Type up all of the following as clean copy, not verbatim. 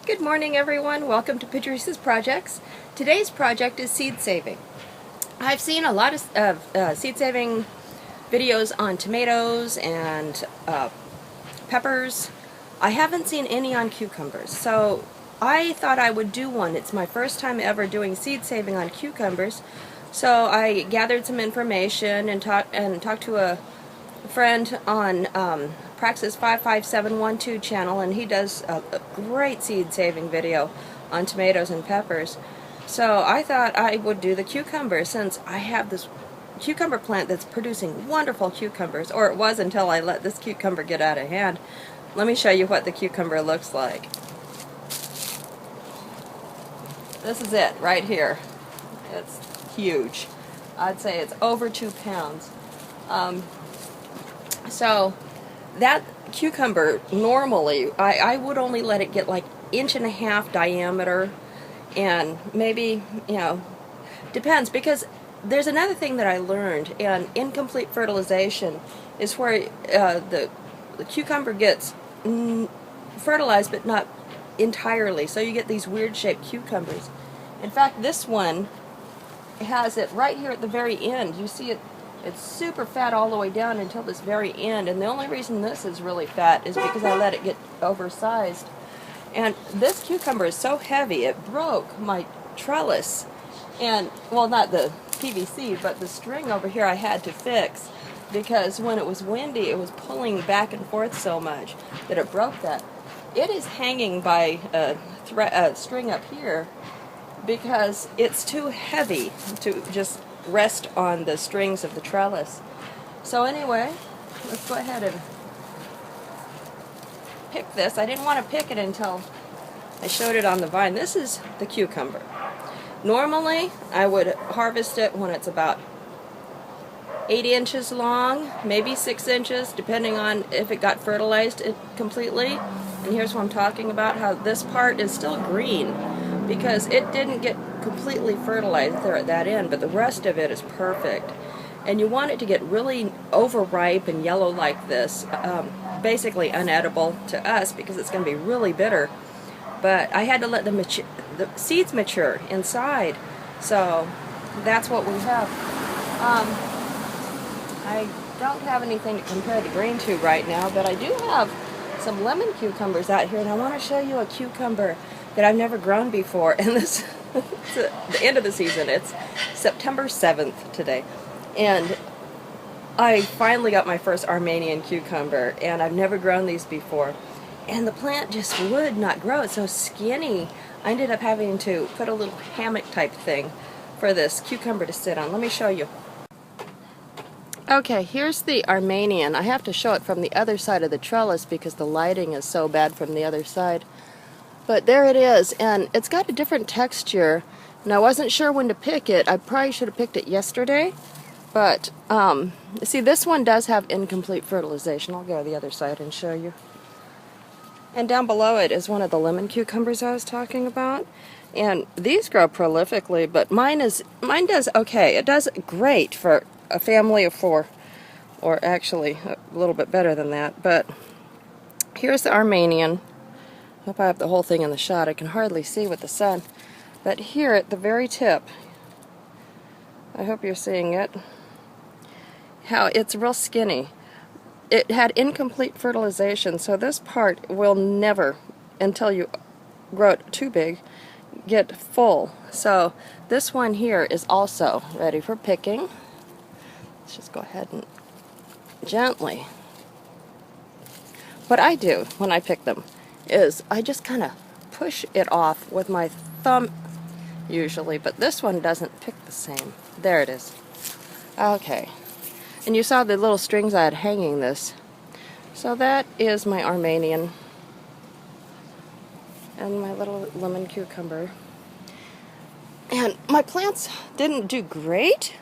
Good morning, everyone. Welcome to Patrice's Projects. Today's project is seed saving. I've seen a lot of seed saving videos on tomatoes and peppers. I haven't seen any on cucumbers, so I thought I would do one. It's my first time ever doing seed saving on cucumbers, so I gathered some information and talked to a friend on Praxis 55712 channel, and he does a great seed saving video on tomatoes and peppers. So I thought I would do the cucumber, since I have this cucumber plant that's producing wonderful cucumbers, or it was until I let this cucumber get out of hand. Let me show you what the cucumber looks like. This is it right here. It's huge. I'd say it's over 2 pounds. So that cucumber, normally I would only let it get like 1.5 inch diameter, and maybe, depends, because there's another thing that I learned, and incomplete fertilization is where the cucumber gets fertilized but not entirely, so you get these weird shaped cucumbers. In fact, this one has it right here at the very end. You see it. It's super fat all the way down until this very end, and the only reason this is really fat is because I let it get oversized. And this cucumber is so heavy, it broke my trellis, and, well, not the PVC, but the string over here I had to fix, because when it was windy, it was pulling back and forth so much that it broke that. It is hanging by a string up here because it's too heavy to just rest on the strings of the trellis. So anyway, let's go ahead and pick this. I didn't want to pick it until I showed it on the vine. This is the cucumber. Normally, I would harvest it when it's about 8 inches long, maybe 6 inches, depending on if it got fertilized completely. And here's what I'm talking about, how this part is still green because it didn't get completely fertilized there at that end, but the rest of it is perfect. And you want it to get really overripe and yellow like this, basically unedible to us because it's going to be really bitter. But I had to let the seeds mature inside, so that's what we have. I don't have anything to compare the green to right now, but I do have some lemon cucumbers out here, and I want to show you a cucumber that I've never grown before. And this it's the end of the season. It's September 7th today, and I finally got my first Armenian cucumber, and I've never grown these before, and the plant just would not grow. It's so skinny. I ended up having to put a little hammock type thing for this cucumber to sit on. Let me show you. Okay, here's the Armenian. I have to show it from the other side of the trellis because the lighting is so bad from the other side. But there it is, and it's got a different texture, and I wasn't sure when to pick it. I probably should have picked it yesterday, but see, this one does have incomplete fertilization. I'll go to the other side and show you. And down below it is one of the lemon cucumbers I was talking about, and these grow prolifically, but mine does okay. It does great for a family of 4, or actually a little bit better than that. But here's the Armenian. I hope I have the whole thing in the shot. I can hardly see with the sun. But here at the very tip, I hope you're seeing it, how it's real skinny. It had incomplete fertilization, so this part will never, until you grow it too big, get full. So this one here is also ready for picking. Let's just go ahead and gently. What I do when I pick them is I just kind of push it off with my thumb usually, but this one doesn't pick the same. There it is. Okay, and you saw the little strings I had hanging this. So that is my Armenian and my little lemon cucumber. And my plants didn't do great,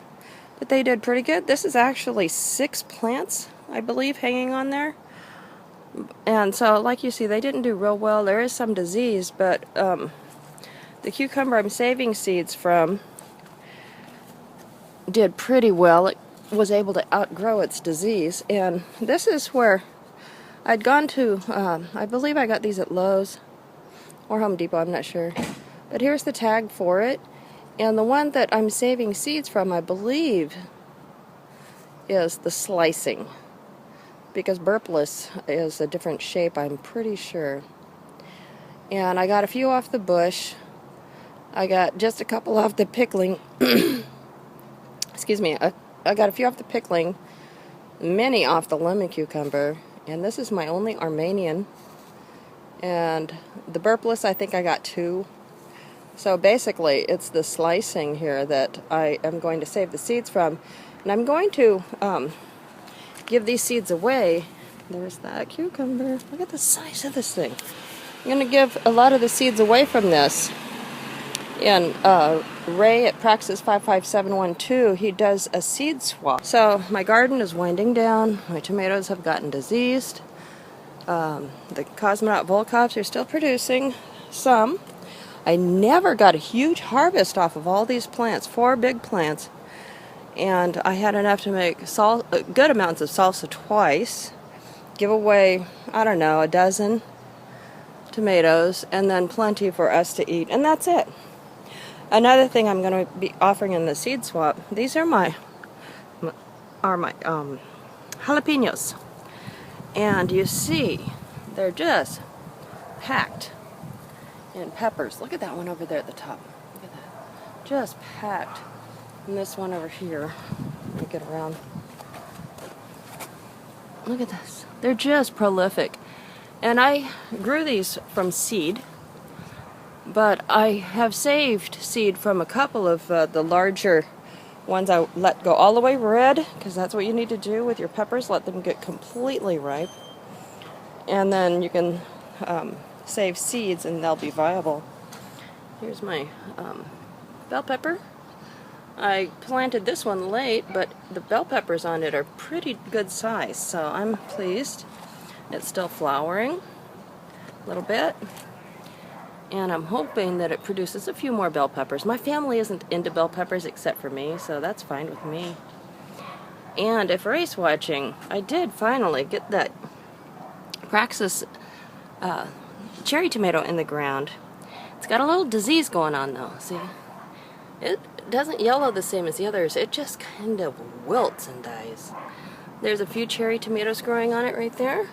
but they did pretty good. This is actually 6 plants, I believe, hanging on there. And so, like you see, they didn't do real well. There is some disease, but the cucumber I'm saving seeds from did pretty well. It was able to outgrow its disease. And this is where I'd gone to, I believe I got these at Lowe's, or Home Depot, I'm not sure. But here's the tag for it. And the one that I'm saving seeds from, I believe, is the slicing. Because burpless is a different shape, I'm pretty sure. And I got a few off the bush. I got just a couple off the pickling. Excuse me. I got a few off the pickling, many off the lemon cucumber. And this is my only Armenian. And the burpless, I think I got 2. So basically, it's the slicing here that I am going to save the seeds from. And I'm going to give these seeds away. There's that cucumber. Look at the size of this thing. I'm going to give a lot of the seeds away from this. And Ray at Praxis 55712, he does a seed swap. So my garden is winding down. My tomatoes have gotten diseased. The Cosmonaut Volkovs are still producing some. I never got a huge harvest off of all these plants, 4 big plants. And I had enough to make good amounts of salsa twice. Give away, I don't know, a dozen tomatoes, and then plenty for us to eat. And that's it. Another thing I'm going to be offering in the seed swap, these are my jalapenos. And you see, they're just packed in peppers. Look at that one over there at the top. Look at that. Just packed. And this one over here. Let me get around. Look at this. They're just prolific. And I grew these from seed. But I have saved seed from a couple of the larger ones. I let go all the way red, because that's what you need to do with your peppers. Let them get completely ripe. And then you can save seeds and they'll be viable. Here's my bell pepper. I planted this one late, but the bell peppers on it are pretty good size, so I'm pleased. It's still flowering a little bit. And I'm hoping that it produces a few more bell peppers. My family isn't into bell peppers except for me, so that's fine with me. And if Ray's watching, I did finally get that Praxis cherry tomato in the ground. It's got a little disease going on though, see? It doesn't yellow the same as the others. It just kind of wilts and dies. There's a few cherry tomatoes growing on it right there.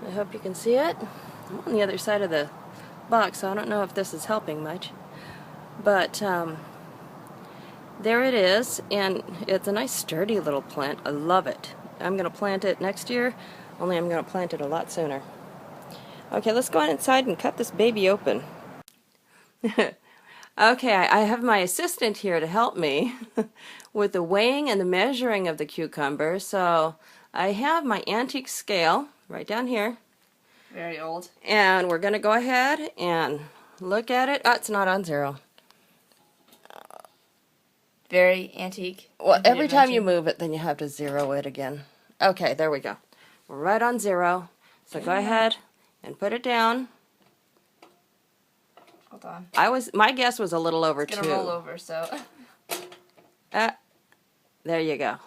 I hope you can see it. I'm on the other side of the box, so I don't know if this is helping much. But there it is, and it's a nice sturdy little plant. I love it. I'm going to plant it next year, only I'm going to plant it a lot sooner. Okay, let's go on inside and cut this baby open. Okay, I have my assistant here to help me with the weighing and the measuring of the cucumber. So I have my antique scale right down here. Very old. And we're going to go ahead and look at it. Oh, it's not on 0. Very antique. Well, every time you move it, then you have to 0 it again. Okay, there we go. We're right on 0. So go ahead and put it down. Hold on. My guess was a little over 2. It's gonna roll over, so. There you go.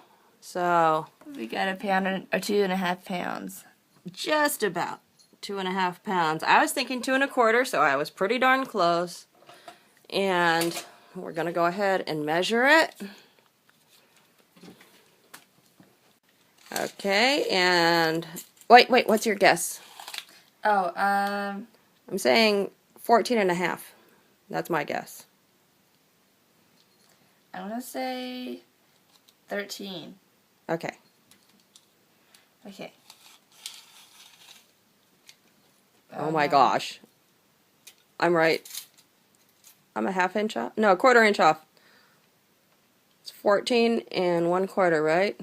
So We got 1 pound or 2.5 pounds. just about 2.5 pounds. I was thinking 2 1/4, so I was pretty darn close. And we're gonna go ahead and measure it. Okay, and wait, what's your guess? Oh, I'm saying 14.5. That's my guess. I'm gonna say 13. Okay. Okay. Oh my gosh. I'm right. I'm a 1/2 inch off? No, 1/4 inch off. It's 14 1/4, right?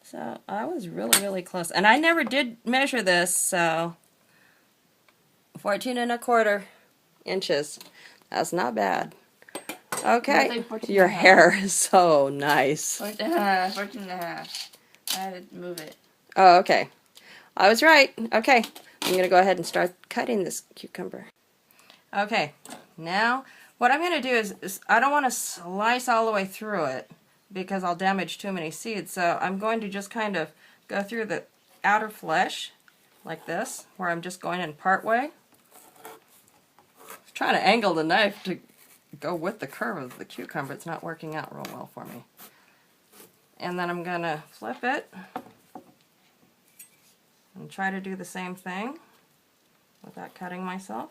So I was really close. And I never did measure this, so 14 1/4 inches. That's not bad. Okay. Like 14 Your and a half. hair is so nice. 14.5. I had to move it. Oh, okay. I was right. Okay. I'm going to go ahead and start cutting this cucumber. Okay. Now, what I'm going to do is I don't want to slice all the way through it because I'll damage too many seeds. So I'm going to just kind of go through the outer flesh like this, where I'm just going in part way. I'm trying to angle the knife to go with the curve of the cucumber. It's not working out real well for me. And then I'm going to flip it and try to do the same thing without cutting myself.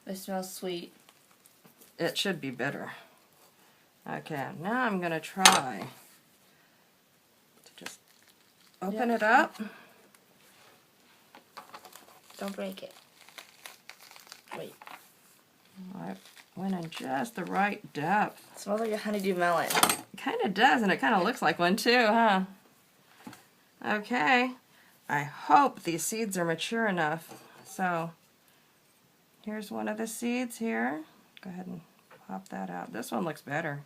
It smells sweet. It should be bitter. Okay, now I'm going to try to just open it up. Don't break it. Wait. I went in just the right depth. It smells like a honeydew melon. It kind of does, and it kind of looks like one too, huh? Okay, I hope these seeds are mature enough. So here's one of the seeds here. Go ahead and pop that out. This one looks better.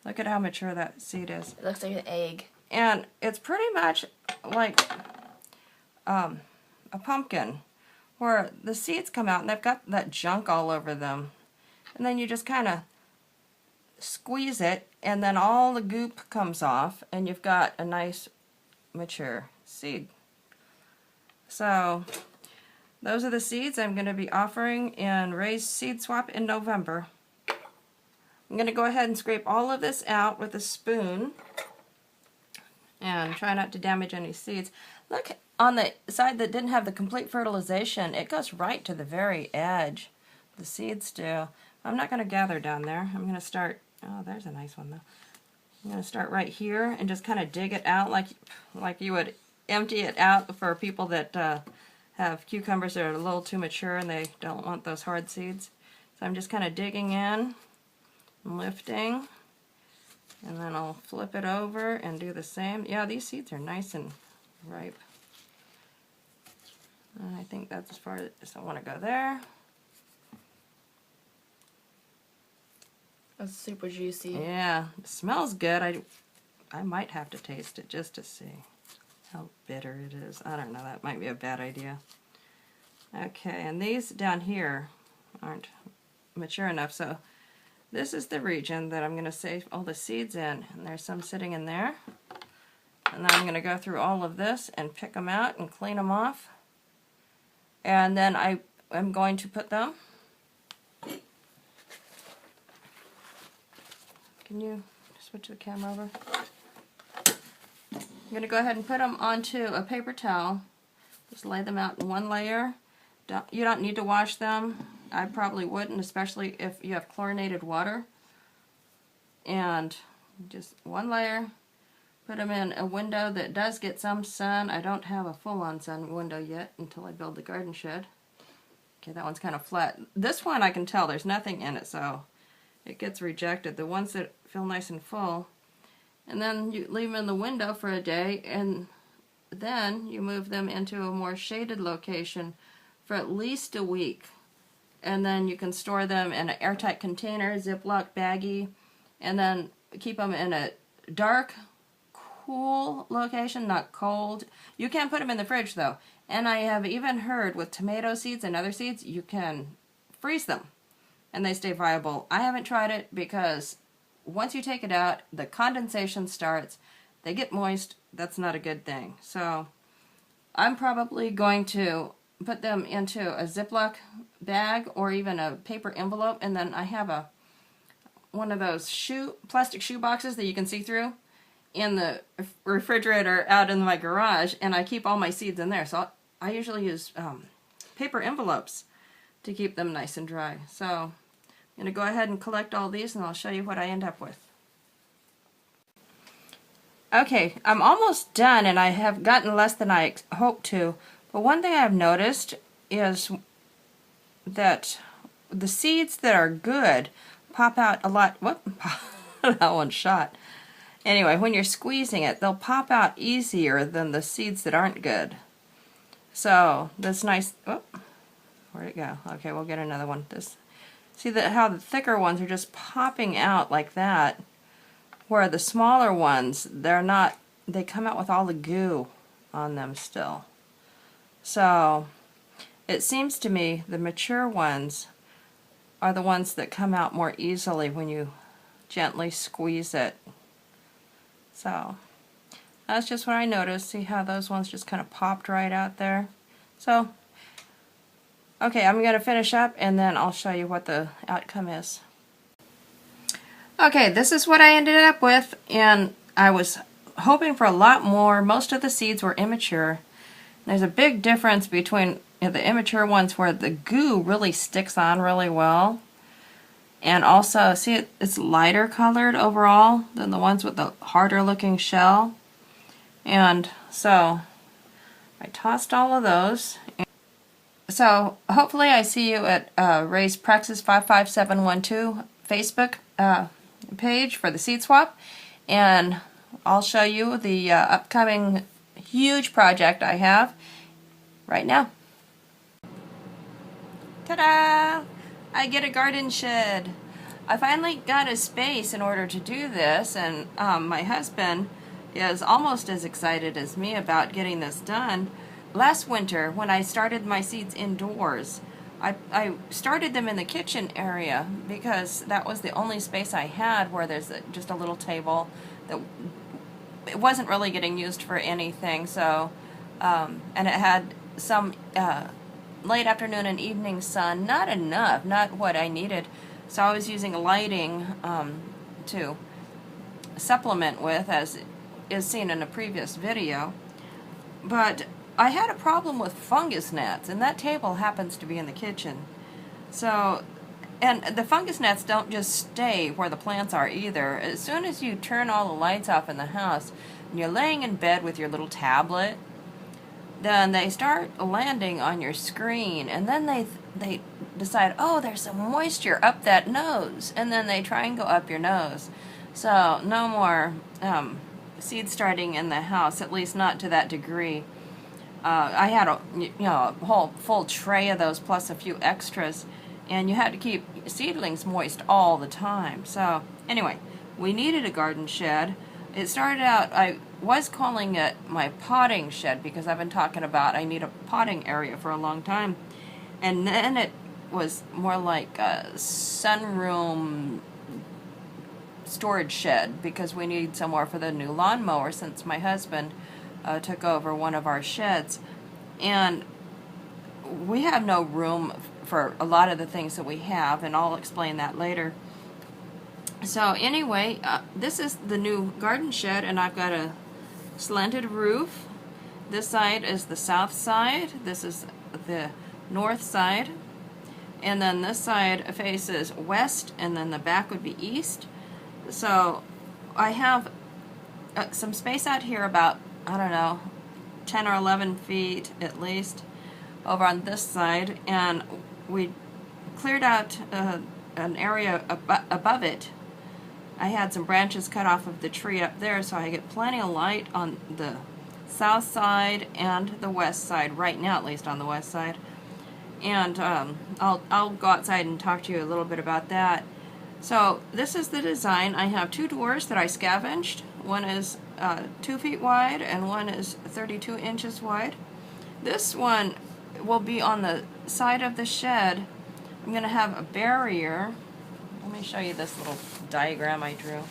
Look at how mature that seed is. It looks like an egg. And it's pretty much like a pumpkin, where the seeds come out and they've got that junk all over them. And then you just kind of squeeze it, and then all the goop comes off, and you've got a nice mature seed. So those are the seeds I'm going to be offering in Raised Seed Swap in November. I'm going to go ahead and scrape all of this out with a spoon and try not to damage any seeds. Look, on the side that didn't have the complete fertilization, it goes right to the very edge. The seeds do. I'm not going to gather down there. I'm going to start, oh, there's a nice one though. I'm going to start right here and just kind of dig it out like you would empty it out for people that have cucumbers that are a little too mature and they don't want those hard seeds. So I'm just kind of digging in and lifting, and then I'll flip it over and do the same. Yeah, these seeds are nice and ripe. And I think that's as far as I want to go there. It's super juicy. Yeah, it smells good. I might have to taste it just to see how bitter it is. I don't know, that might be a bad idea. Okay, and these down here aren't mature enough, so this is the region that I'm going to save all the seeds in, and there's some sitting in there. And then I'm going to go through all of this and pick them out and clean them off. And then I am going to put them, can you switch the camera over? I'm going to go ahead and put them onto a paper towel. Just lay them out in one layer. You don't need to wash them. I probably wouldn't, especially if you have chlorinated water. And just one layer. Put them in a window that does get some sun. I don't have a full-on sun window yet until I build the garden shed. Okay, that one's kind of flat. This one I can tell there's nothing in it, so it gets rejected. The ones that feel nice and full. And then you leave them in the window for a day, and then you move them into a more shaded location for at least a week. And then you can store them in an airtight container, Ziploc baggie, and then keep them in a dark, cool location, not cold. You can't put them in the fridge though. And I have even heard with tomato seeds and other seeds, you can freeze them and they stay viable. I haven't tried it because once you take it out, the condensation starts, they get moist, that's not a good thing. So I'm probably going to put them into a Ziploc bag or even a paper envelope, and then I have one of those plastic shoe boxes that you can see through in the refrigerator out in my garage, and I keep all my seeds in there. So I usually use paper envelopes to keep them nice and dry. So I'm going to go ahead and collect all these, and I'll show you what I end up with. Okay, I'm almost done, and I have gotten less than I hoped to. But one thing I've noticed is that the seeds that are good pop out a lot. Whoop, that one shot. Anyway, when you're squeezing it, they'll pop out easier than the seeds that aren't good. So this nice, whoop, where'd it go? Okay, we'll get another one. See how the thicker ones are just popping out like that, where the smaller ones, they come out with all the goo on them still. So it seems to me the mature ones are the ones that come out more easily when you gently squeeze it. So that's just what I noticed. See how those ones just kind of popped right out there? So, okay, I'm going to finish up and then I'll show you what the outcome is. Okay, this is what I ended up with, and I was hoping for a lot more. Most of the seeds were immature. There's a big difference between the immature ones where the goo really sticks on really well, and also, see, it's lighter colored overall than the ones with the harder looking shell. And so I tossed all of those. So hopefully I see you at Ray's Praxis 55712 Facebook page for the seed swap, and I'll show you the upcoming huge project I have right now. Ta-da! I get a garden shed. I finally got a space in order to do this, and my husband is almost as excited as me about getting this done. Last winter, when I started my seeds indoors, I started them in the kitchen area because that was the only space I had where there's just a little table that it wasn't really getting used for anything. So, and it had some late afternoon and evening sun, not enough, not what I needed. So I was using lighting to supplement with, as is seen in a previous video. But I had a problem with fungus gnats, and that table happens to be in the kitchen. So, and the fungus gnats don't just stay where the plants are either. As soon as you turn all the lights off in the house, and you're laying in bed with your little tablet, then they start landing on your screen, and then they decide, oh, there's some moisture up that nose, and then they try and go up your nose. So no more seed starting in the house, at least not to that degree. I had a whole full tray of those plus a few extras, and you had to keep seedlings moist all the time. So anyway, we needed a garden shed. It started out, I was calling it my potting shed because I've been talking about I need a potting area for a long time. And then it was more like a sunroom storage shed because we need some more for the new lawnmower since my husband took over one of our sheds. And we have no room for a lot of the things that we have, and I'll explain that later. So anyway, this is the new garden shed, and I've got a slanted roof. This side is the south side, this is the north side, and then this side faces west, and then the back would be east. So I have some space out here about, I don't know, 10 or 11 feet at least over on this side, and we cleared out an area above it. I had some branches cut off of the tree up there, so I get plenty of light on the south side and the west side, right now at least on the west side. And I'll go outside and talk to you a little bit about that. So this is the design. I have two doors that I scavenged. One is 2 feet wide and one is 32 inches wide. This one will be on the side of the shed. I'm going to have a barrier. Let me show you this little diagram I drew.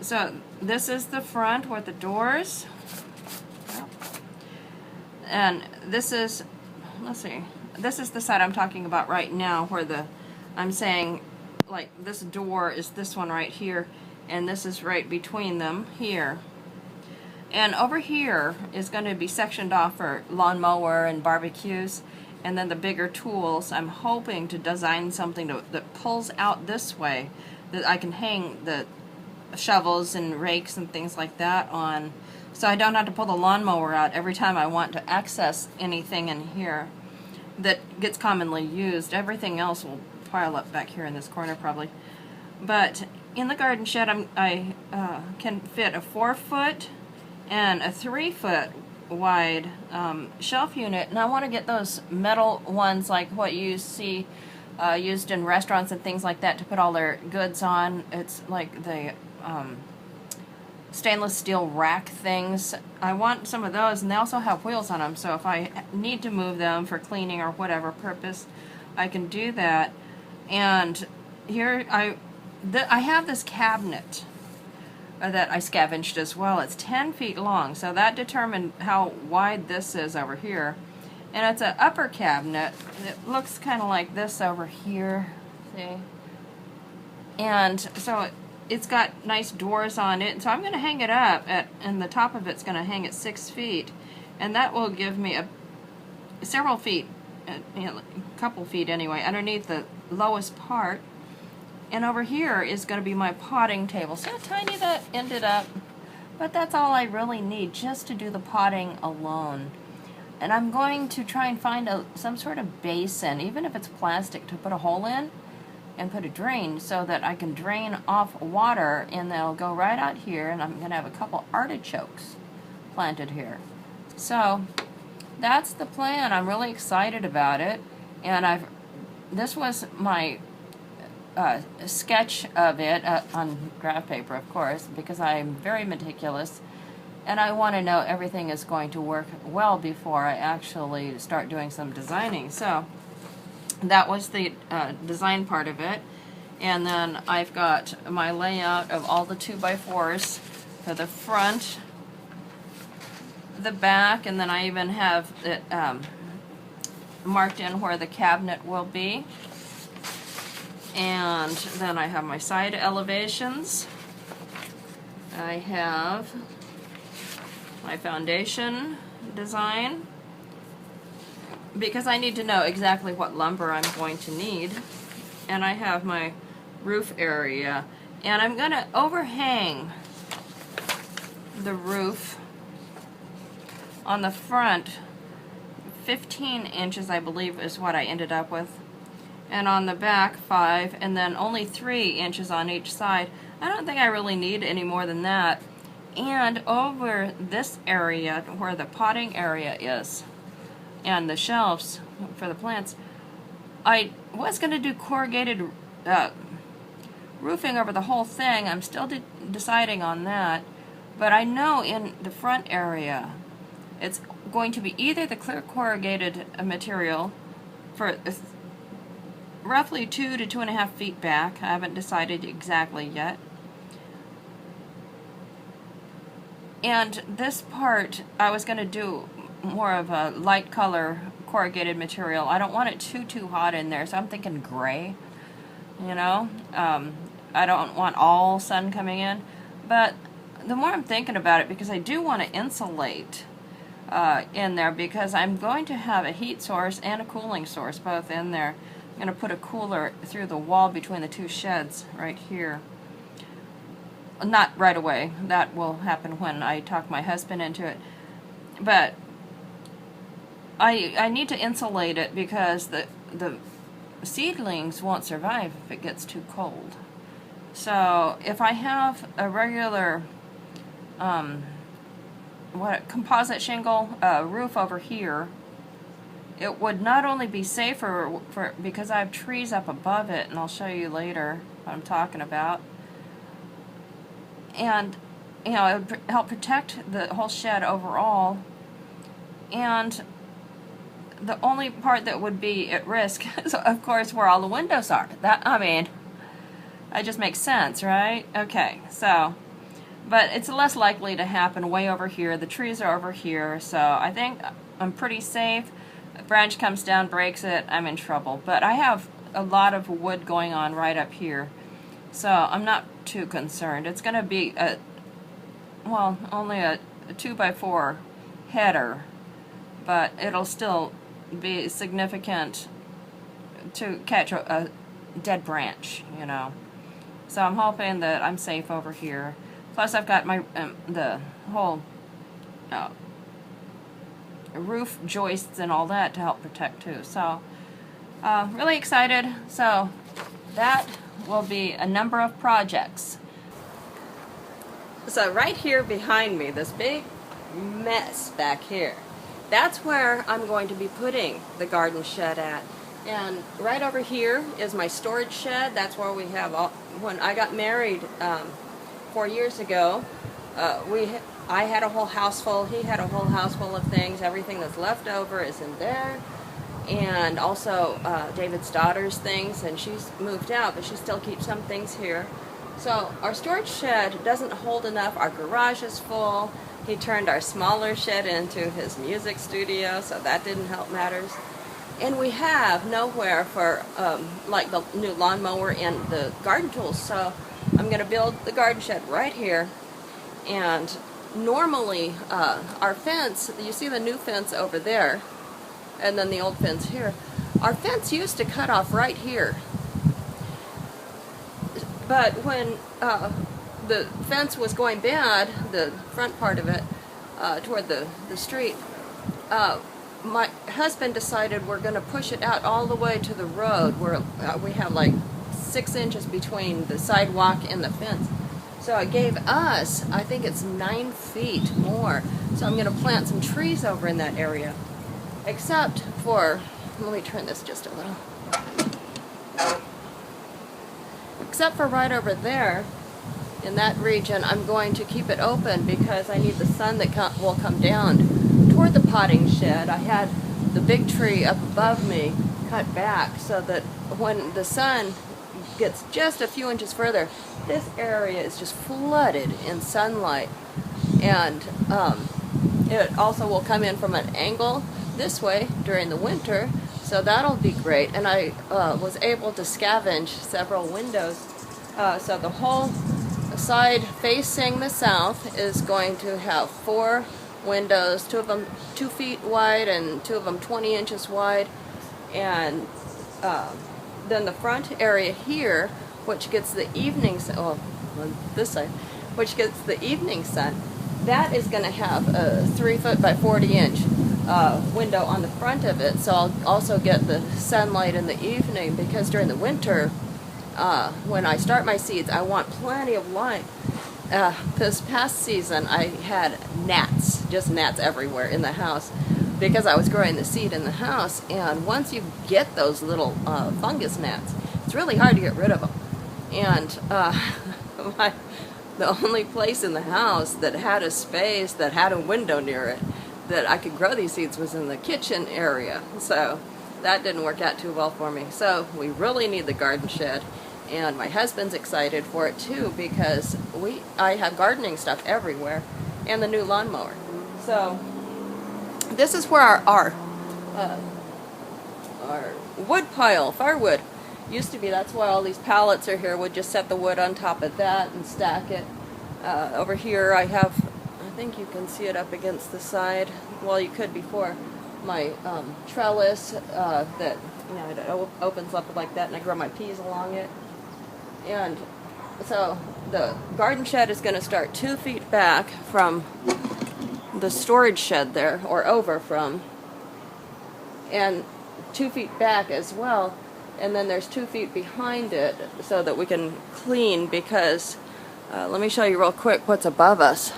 So this is the front with the doors. And this is, let's see, this is the side I'm talking about right now where I'm saying like this door is this one right here, and this is right between them here. And over here is going to be sectioned off for lawnmower and barbecues, and then the bigger tools. I'm hoping to design something that pulls out this way, that I can hang the shovels and rakes and things like that on, so I don't have to pull the lawnmower out every time I want to access anything in here that gets commonly used. Everything else will pile up back here in this corner probably. But in the garden shed I can fit a 4-foot and a 3-foot wide shelf unit, and I want to get those metal ones like what you see used in restaurants and things like that to put all their goods on. It's like the stainless steel rack things. I want some of those, and they also have wheels on them, so if I need to move them for cleaning or whatever purpose, I can do that. And here I have this cabinet that I scavenged as well. It's 10 feet long, so that determined how wide this is over here. And it's an upper cabinet. It looks kind of like this over here, see? And so it's got nice doors on it. So I'm going to hang it up and the top of it's going to hang at 6 feet. And that will give me several feet, a couple feet anyway, underneath the lowest part. And over here is going to be my potting table. See how tiny that ended up? But that's all I really need just to do the potting alone. And I'm going to try and find some sort of basin, even if it's plastic, to put a hole in and put a drain so that I can drain off water, and they'll go right out here, and I'm going to have a couple artichokes planted here. So that's the plan. I'm really excited about it. And this was my sketch of it on graph paper, of course, because I'm very meticulous and I want to know everything is going to work well before I actually start doing some designing. So that was the design part of it. And then I've got my layout of all the 2x4s for the front, the back, and then I even have it marked in where the cabinet will be. And then I have my side elevations. I have my foundation design, because I need to know exactly what lumber I'm going to need. And I have my roof area. And I'm going to overhang the roof on the front. 15 inches, I believe, is what I ended up with. And on the back 5, and then only 3 inches on each side. I don't think I really need any more than that. And over this area where the potting area is and the shelves for the plants, I was going to do corrugated roofing over the whole thing. I'm still deciding on that, but I know in the front area it's going to be either the clear corrugated material for roughly 2 to 2.5 feet back. I haven't decided exactly yet. And this part, I was going to do more of a light color corrugated material. I don't want it too hot in there, so I'm thinking gray, you know. I don't want all sun coming in. But the more I'm thinking about it, because I do want to insulate in there, because I'm going to have a heat source and a cooling source both in there. I'm going to put a cooler through the wall between the two sheds right here. Not right away. That will happen when I talk my husband into it. But I need to insulate it because the seedlings won't survive if it gets too cold. So if I have a regular composite shingle roof over here, it would not only be safer because I have trees up above it, and I'll show you later what I'm talking about. And, you know, it would help protect the whole shed overall. And the only part that would be at risk is, of course, where all the windows are. That just makes sense, right? Okay, so, but it's less likely to happen way over here. The trees are over here, so I think I'm pretty safe. A branch comes down, breaks it, I'm in trouble. But I have a lot of wood going on right up here, so I'm not too concerned. It's going to be only a 2x4 header, but it'll still be significant to catch a dead branch, you know. So I'm hoping that I'm safe over here. Plus I've got my the whole roof joists and all that to help protect too. So really excited. So that will be a number of projects. So right here behind me, this big mess back here, that's where I'm going to be putting the garden shed at. And right over here is my storage shed. That's where we have all, when I got married 4 years ago, I had a whole house full. He had a whole house full of things. Everything that's left over is in there, and also David's daughter's things. And she's moved out, but she still keeps some things here. So our storage shed doesn't hold enough. Our garage is full. He turned our smaller shed into his music studio, so that didn't help matters. And we have nowhere for like the new lawnmower and the garden tools. So I'm going to build the garden shed right here. And normally our fence, you see the new fence over there, and then the old fence here. Our fence used to cut off right here. But when the fence was going bad, the front part of it, toward the street, my husband decided we're going to push it out all the way to the road where we have like 6 inches between the sidewalk and the fence. So it gave us, I think it's 9 feet more. So I'm going to plant some trees over in that area. Except for, let me turn this just a little. Except for right over there, in that region, I'm going to keep it open because I need the sun that will come down toward the potting shed. I had the big tree up above me cut back so that when the sun gets just a few inches further, this area is just flooded in sunlight. And it also will come in from an angle this way during the winter, so that'll be great. And I was able to scavenge several windows, so the whole side facing the south is going to have 4 windows, 2 of them 2 feet wide and 2 of them 20 inches wide. And then the front area here, which gets the evening sun, on this side, which gets the evening sun, that is going to have a 3 foot by 40 inch window on the front of it. So I'll also get the sunlight in the evening, because during the winter, when I start my seeds, I want plenty of light. This past season, I had gnats, just gnats everywhere in the house, because I was growing the seed in the house. And once you get those little fungus gnats, it's really hard to get rid of them. And the only place in the house that had a space that had a window near it that I could grow these seeds was in the kitchen area. So that didn't work out too well for me. So we really need the garden shed. And my husband's excited for it too, because I have gardening stuff everywhere, and the new lawnmower. So this is where our wood pile, firewood, used to be. That's why all these pallets are here. We'd just set the wood on top of that and stack it. Over here I have, I think you can see it up against the side. Well, you could before. My trellis that, you know, it opens up like that, and I grow my peas along it. And so the garden shed is going to start 2 feet back from the storage shed there, or over from, and 2 feet back as well. And then there's 2 feet behind it so that we can clean, because let me show you real quick what's above us.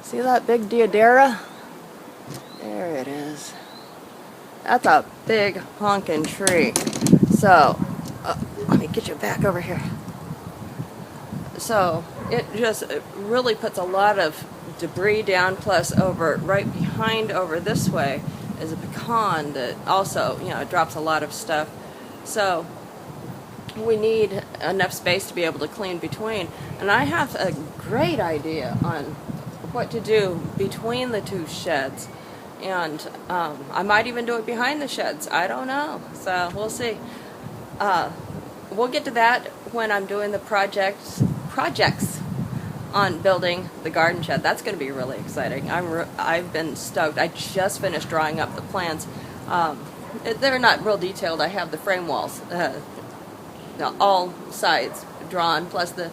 See that big deodara? There it is. That's a big honkin' tree. So let me get you back over here. So it really puts a lot of debris down, plus over right behind over this way is a pecan that also, you know, drops a lot of stuff. So we need enough space to be able to clean between. And I have a great idea on what to do between the 2 sheds. And I might even do it behind the sheds. I don't know. So we'll see. We'll get to that when I'm doing the projects on building the garden shed. That's going to be really exciting. I've been stoked. I just finished drawing up the plans. They're not real detailed. I have the frame walls, all sides drawn, plus the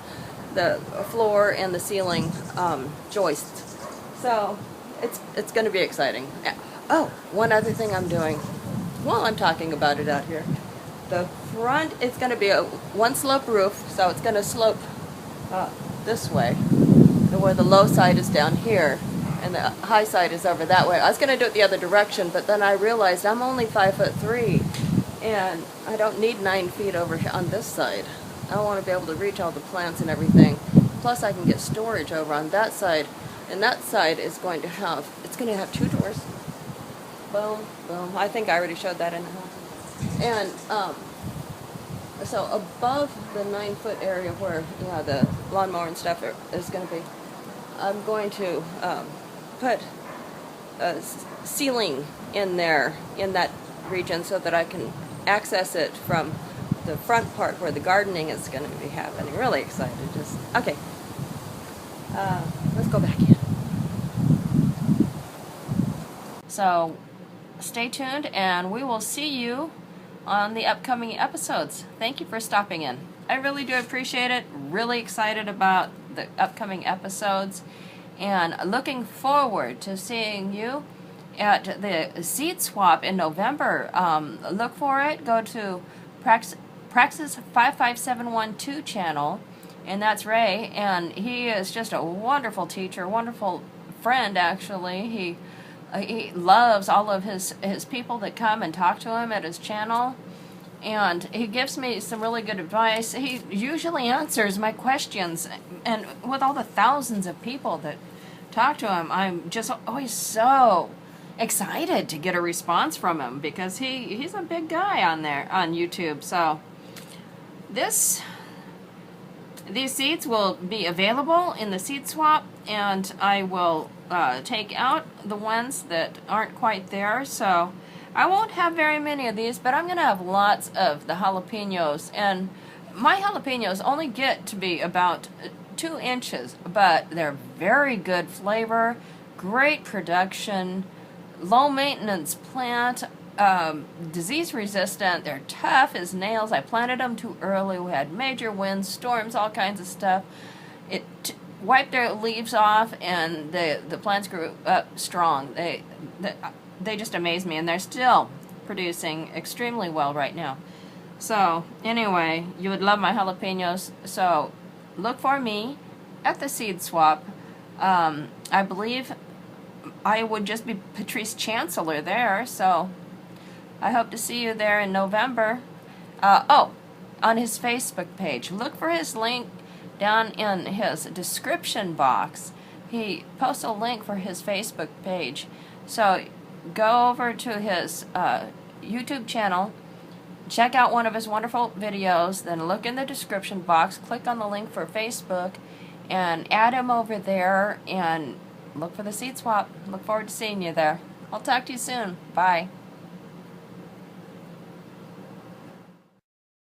floor and the ceiling joists. So it's going to be exciting. Oh, one other thing I'm doing while I'm talking about it out here. The front, it's going to be a 1-slope roof, so it's going to slope this way, where the low side is down here and the high side is over that way. I was going to do it the other direction, but then I realized I'm only 5'3", and I don't need 9 feet over here on this side. I want to be able to reach all the plants and everything Plus I can get storage over on that side. And that side is going to have, it's going to have 2 doors. Boom, boom. I think I already showed that in the house. And so above the 9-foot area where the lawnmower and stuff is going to be, I'm going to put a ceiling in there, in that region, so that I can access it from the front part where the gardening is going to be happening. Really excited. Just okay. Let's go back in. So stay tuned, and we will see you on the upcoming episodes. Thank you for stopping in. I really do appreciate it. Really excited about the upcoming episodes, and looking forward to seeing you at the seed swap in November. Look for it. Go to Praxis 55712 channel, and that's Ray, and he is just a wonderful teacher, wonderful friend actually. He loves all of his people that come and talk to him at his channel, and he gives me some really good advice. He usually answers my questions, and with all the thousands of people that talk to him, I'm just always so excited to get a response from him, because he's a big guy on there on YouTube. So these seeds will be available in the seed swap, and I will take out the ones that aren't quite there. So I won't have very many of these, but I'm going to have lots of the jalapenos. And my jalapenos only get to be about 2 inches, but they're very good flavor, great production, low maintenance plant, disease resistant. They're tough as nails. I planted them too early. We had major winds, storms, all kinds of stuff. It wiped their leaves off, and the plants grew up strong. They just amaze me, and they're still producing extremely well right now. So anyway, you would love my jalapenos. So look for me at the seed swap. I believe I would just be Patrice Chancellor there, so I hope to see you there in November. On his Facebook page. Look for his link down in his description box. He posts a link for his Facebook page. So go over to his YouTube channel, check out one of his wonderful videos, then look in the description box, click on the link for Facebook, and add him over there, and look for the seed swap. Look forward to seeing you there. I'll talk to you soon. Bye.